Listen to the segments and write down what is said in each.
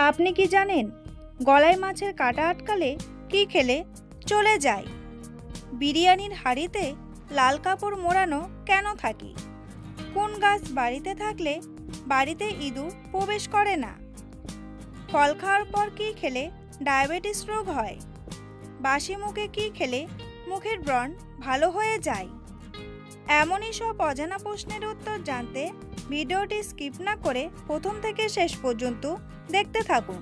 আপনি কি জানেন গলায় মাছের কাঁটা আটকালে কি খেলে চলে যায়? বিরিয়ানির হাঁড়িতে লাল কাপড় মোড়ানো কেন থাকে? কোন গাছ বাড়িতে থাকলে বাড়িতে ইঁদুর প্রবেশ করে না? ফল খাওয়ার পর কি খেলে ডায়াবেটিস রোগ হয়? বাসি মুখে কি খেলে মুখের ব্রণ ভালো হয়ে যায়? এমনই সব অজানা প্রশ্নের উত্তর জানতে ভিডিওটি স্কিপ না করে প্রথম থেকে শেষ পর্যন্ত দেখতে থাকুন।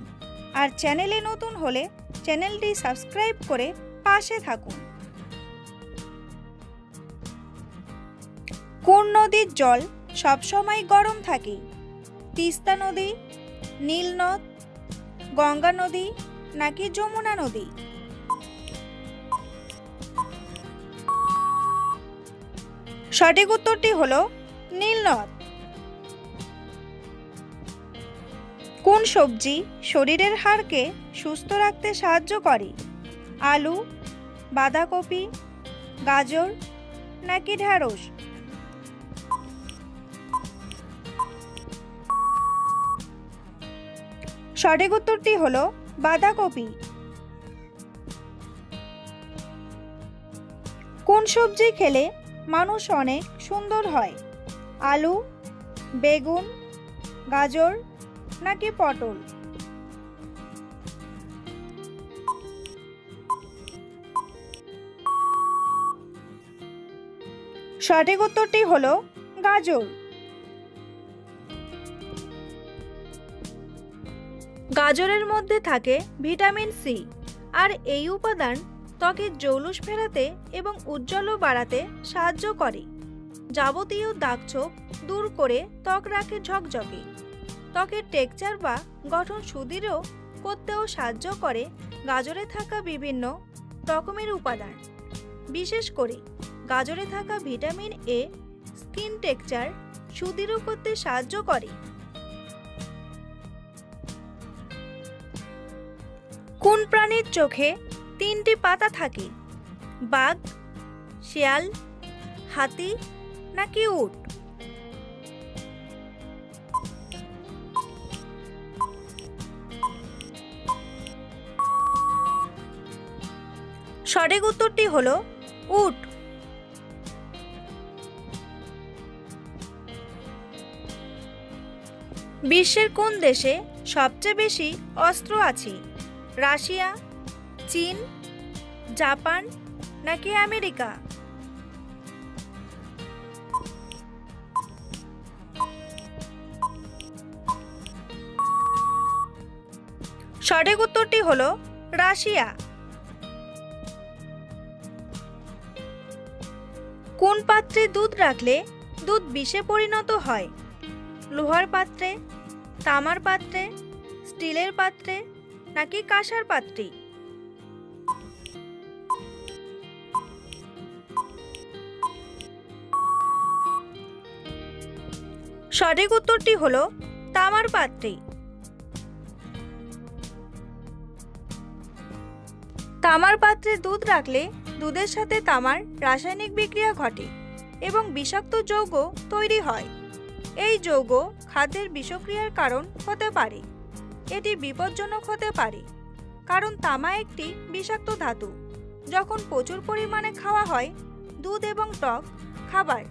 আর চ্যানেলে নতুন হলে চ্যানেলটি সাবস্ক্রাইব করে পাশে থাকুন। কোন নদীর জল সবসময় গরম থাকে? তিস্তা নদী, নীল নদ, গঙ্গা নদী নাকি যমুনা নদী? সঠিক উত্তরটি হলো নীল নদ। কোন সবজি শরীরের হাড়কে সুস্থ রাখতে সাহায্য করে? আলু, বাঁধাকপি, গাজর নাকি ঢ্যাঁড়স? সঠিক উত্তরটি হলো বাঁধাকপি। কোন সবজি খেলে মানুষ অনেক সুন্দর হয়? আলু, বেগুন, গাজর নাকি পটল? সঠিক উত্তরটি হলো গাজর। গাজরের মধ্যে থাকে ভিটামিন সি, আর এই উপাদান ত্বকের জৌলুস ফেরাতে এবং উজ্জ্বল বাড়াতে সাহায্য করে। যাবতীয় দাগছোপ দূর করে ত্বক রাখে ঝকঝকে। ত্বকের টেক্সচার বা গঠন সুদৃঢ় করতেও সাহায্য করে গাজরে থাকা বিভিন্ন রকমের উপাদান। বিশেষ করে গাজরে থাকা ভিটামিন এ স্কিন টেক্সচার সুদৃঢ় করতে সাহায্য করে। কোন প্রাণীর চোখে তিনটি পাতা থাকে? বাঘ, শিয়াল, হাতি নাকি উট? সঠিক উত্তরটি হলো উট। বিশ্বের কোন দেশে সবচেয়ে বেশি অস্ত্র আছে? রাশিয়া, চীন, জাপান নাকি আমেরিকা? সঠিক উত্তরটি হলো রাশিয়া। কোন পাত্রে দুধ রাখলে দুধ বিষে পরিণত হয়? লোহার পাত্রে, তামার পাত্রে, স্টিলের পাত্রে নাকি কাঁসার পাত্রে? সঠিক উত্তরটি হলো তামার পাত্রে। তামার পাত্রে দুধ রাখলে দুধের সাথে তামার রাসায়নিক বিক্রিয়া ঘটে এবং বিষাক্ত যৌগ তৈরি হয়। এই যৌগ খাদ্যের বিষক্রিয়ার কারণ হতে পারে। এটি বিপজ্জনক হতে পারে কারণ তামা একটি বিষাক্ত ধাতু। যখন প্রচুর পরিমাণে খাওয়া হয় দুধ এবং টক খাবার,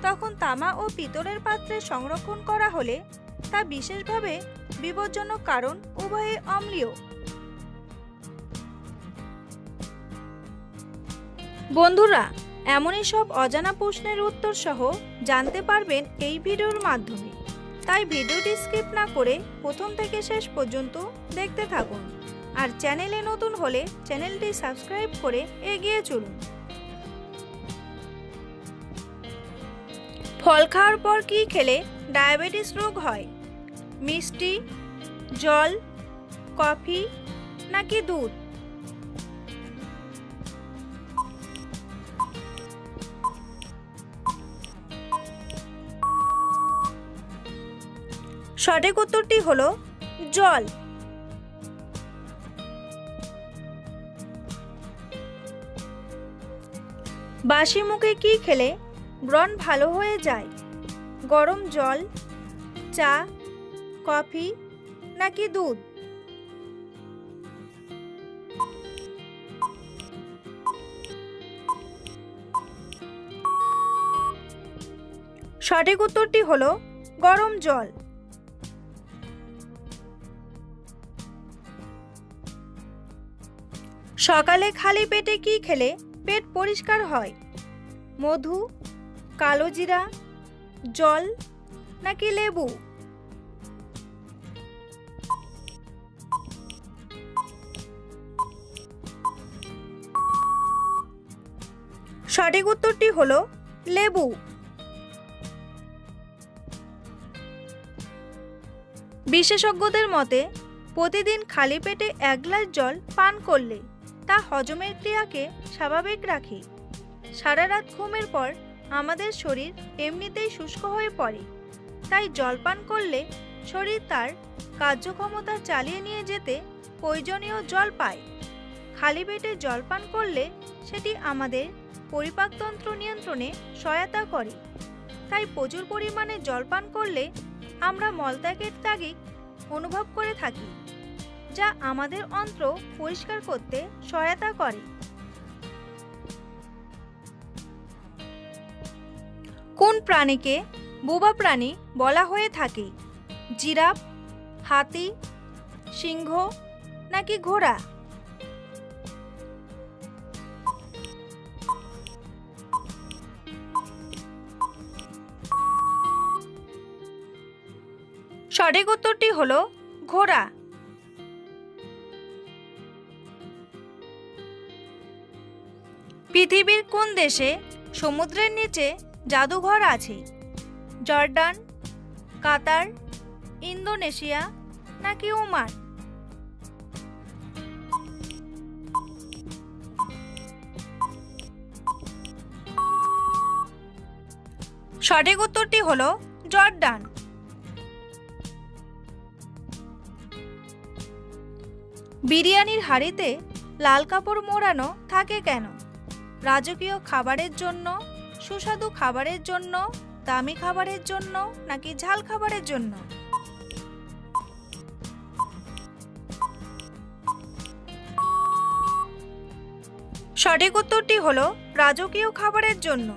তখন তামা ও পিতলের পাত্রে সংরক্ষণ করা হলে তা বিশেষভাবে বিপজ্জনক, কারণ উভয়ে অম্লীয়। বন্ধুরা, এমনই সব অজানা প্রশ্নের উত্তর সহ জানতে পারবেন এই ভিডিওর মাধ্যমে। তাই ভিডিওটি স্কিপ না করে প্রথম থেকে শেষ পর্যন্ত দেখতে থাকুন। আর চ্যানেলে নতুন হলে চ্যানেলটি সাবস্ক্রাইব করে এগিয়ে চলুন। ফল খাওয়ার পর কি খেলে ডায়াবেটিস রোগ হয়? মিষ্টি, জল, কফি নাকি দুধ? সঠিক উত্তরটি হলো জল। বাসি মুখে কি খেলে ব্রণ ভালো হয়ে যায়? গরম জল, চা, কফি নাকি দুধ? সঠিক উত্তরটি হলো গরম জল। সকালে খালি পেটে কি খেলে পেট পরিষ্কার হয়? মধু, কালোজিরা, জল নাকি লেবু? সঠিক উত্তরটি হলো লেবু। বিশেষজ্ঞদের মতে প্রতিদিন খালি পেটে 1 গ্লাস জল পান করলে তা হজমের ক্রিয়াকে স্বাভাবিক রাখে। সারা রাত ঘুমের পর আমাদের শরীর এমনিতেই শুষ্ক হয়ে পড়ে, তাই জল পান করলে শরীর তার কার্যক্ষমতা চালিয়ে নিয়ে যেতে প্রয়োজনীয় জল পায়। খালি পেটে জল পান করলে সেটি আমাদের পরিপাকতন্ত্র নিয়ন্ত্রণে সহায়তা করে, তাই প্রচুর পরিমাণে জল পান করলে আমরা মলত্যাগের তাগিদ অনুভব করে থাকি, যা আমাদের অন্ত্র পরিষ্কার করতে সহায়তা করে। কোন প্রাণীকে বোবা প্রাণী বলা হয়ে থাকে? জিরাফ, হাতি, সিংহ নাকি ঘোড়া? সঠিক উত্তরটি হলো ঘোড়া। পৃথিবীর কোন দেশে সমুদ্রের নিচে জাদুঘর আছে? জর্ডান, কাতার, ইন্দোনেশিয়া নাকি ওমান? সঠিক উত্তরটি হলো জর্ডান। বিরিয়ানির হাঁড়িতে লাল কাপড় মোড়ানো থাকে কেন? রাজকীয় খাবারের জন্য, সুস্বাদু খাবারের জন্য, দামি খাবারের জন্য নাকি ঝাল খাবারের জন্য? সঠিক উত্তরটি হলো রাজকীয় খাবারের জন্য।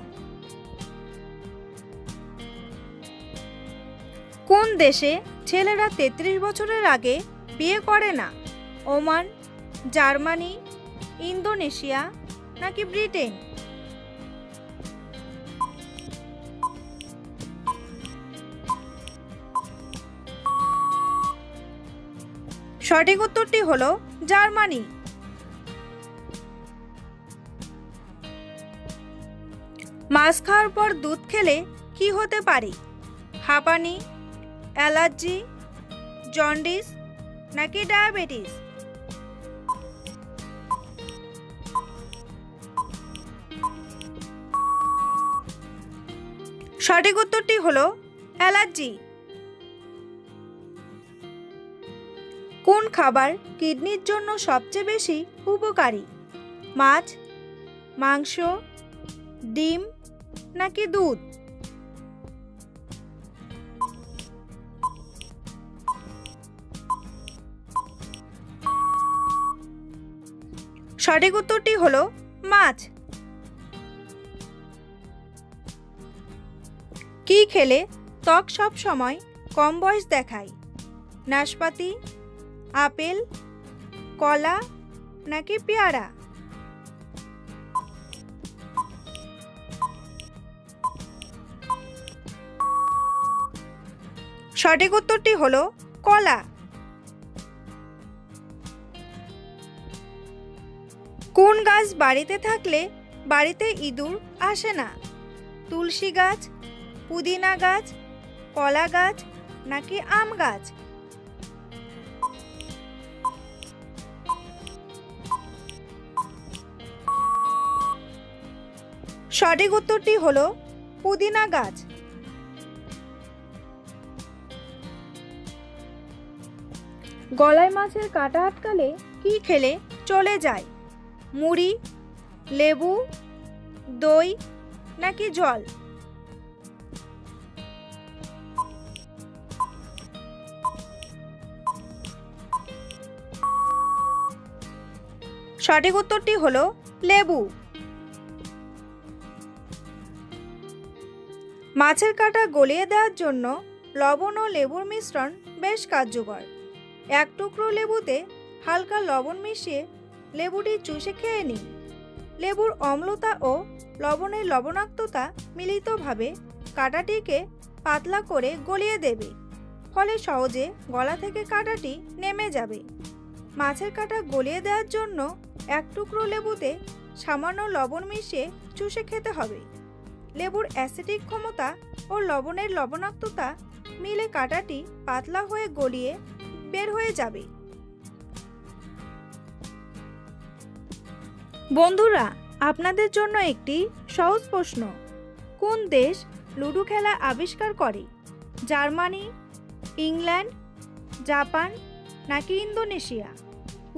কোন দেশে ছেলেরা 33 বছরের আগে বিয়ে করে না? ওমান, জার্মানি, ইন্দোনেশিয়া নাকি ব্রিটেন? সঠিক উত্তরটি হলো জার্মানি। মাছ খাওয়ার পর দুধ খেলে কি হতে পারে? হাঁপানি, অ্যালার্জি, জন্ডিস নাকি ডায়াবেটিস? সঠিক উত্তরটি হলো অ্যালার্জি। কোন খাবার কিডনির জন্য সবচেয়ে বেশি উপকারী? মাছ, মাংস, ডিম নাকি দুধ? সঠিক উত্তরটি হলো মাছ। কি খেলে ত্বক সব সময় কম বয়স দেখায়? নাশপাতি, আপেল, কলা নাকি পেয়ারা? সঠিক উত্তরটি হলো কলা। কোন গাছ বাড়িতে থাকলে বাড়িতে ইঁদুর আসে না? তুলসী গাছ, পুদিনা গাছ, কলা গাছ নাকি আম গাছ? সঠিক উত্তরটি হলো পুদিনা গাছ। গলায় মাছের কাঁটা আটকালে কি খেলে চলে যায়? মুড়ি, লেবু, দই নাকি জল? সঠিক উত্তরটি হলো লেবু। মাছের কাঁটা গলিয়ে দেওয়ার জন্য লবণ ও লেবুর মিশ্রণ বেশ কার্যকর। এক টুকরো লেবুতে হালকা লবণ মিশিয়ে লেবুটি চুষে খেয়ে নিন। লেবুর অম্লতা ও লবণের লবণাক্ততা মিলিতভাবে কাঁটাটিকে পাতলা করে গলিয়ে দেবে, ফলে সহজে গলা থেকে কাঁটাটি নেমে যাবে। মাছের কাঁটা গলিয়ে দেওয়ার জন্য এক টুকরো লেবুতে সামান্য লবণ মিশিয়ে চুষে খেতে হবে। লেবুর অ্যাসিডিক ক্ষমতা ও লবণের লবণাক্ততা মিলে কাঁটাটি পাতলা হয়ে গলিয়ে বের হয়ে যাবে। বন্ধুরা, আপনাদের জন্য একটি সহজ প্রশ্ন। কোন দেশ লুডো খেলা আবিষ্কার করে? জার্মানি, ইংল্যান্ড, জাপান নাকি ইন্দোনেশিয়া?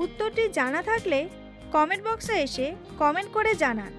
উত্তরটি জানা থাকলে কমেন্ট বক্সে এসে কমেন্ট করে জানান।